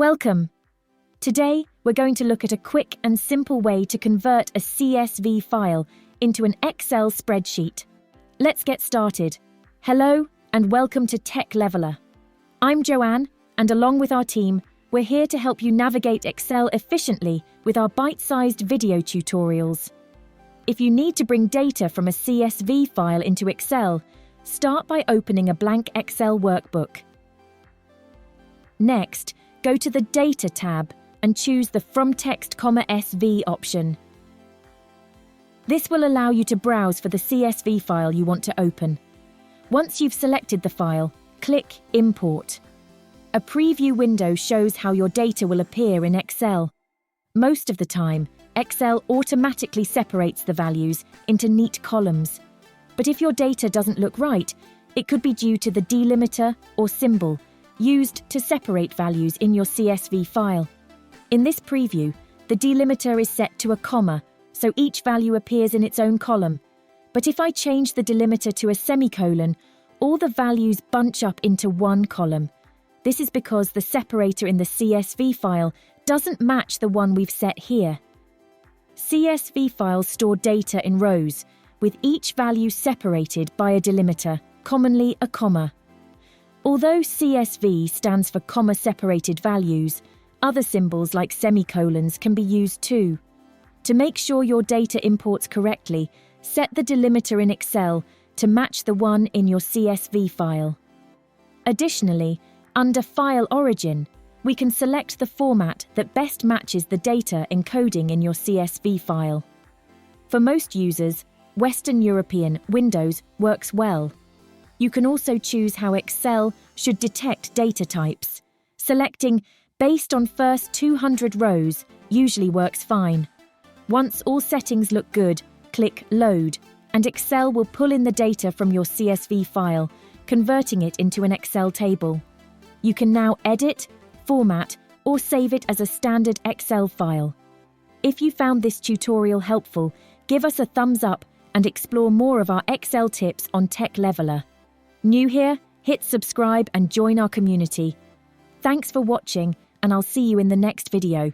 Welcome! Today, we're going to look at a quick and simple way to convert a CSV file into an Excel spreadsheet. Let's get started. Hello, and welcome to Tech Leveler. I'm Joanne, and along with our team, we're here to help you navigate Excel efficiently with our bite-sized video tutorials. If you need to bring data from a CSV file into Excel, start by opening a blank Excel workbook. Next, go to the Data tab and choose the From Text, SV option. This will allow you to browse for the CSV file you want to open. Once you've selected the file, click Import. A preview window shows how your data will appear in Excel. Most of the time, Excel automatically separates the values into neat columns. But if your data doesn't look right, it could be due to the delimiter or symbol used to separate values in your CSV file. In this preview, the delimiter is set to a comma, so each value appears in its own column. But if I change the delimiter to a semicolon, all the values bunch up into one column. This is because the separator in the CSV file doesn't match the one we've set here. CSV files store data in rows, with each value separated by a delimiter, commonly a comma. Although CSV stands for comma-separated values, other symbols like semicolons can be used too. To make sure your data imports correctly, set the delimiter in Excel to match the one in your CSV file. Additionally, under File Origin, we can select the format that best matches the data encoding in your CSV file. For most users, Western European Windows works well. You can also choose how Excel should detect data types. Selecting Based on first 200 rows usually works fine. Once all settings look good, click Load, and Excel will pull in the data from your CSV file, converting it into an Excel table. You can now edit, format, or save it as a standard Excel file. If you found this tutorial helpful, give us a thumbs up and explore more of our Excel tips on Tech Leveler. New here? Hit subscribe and join our community. Thanks for watching, and I'll see you in the next video.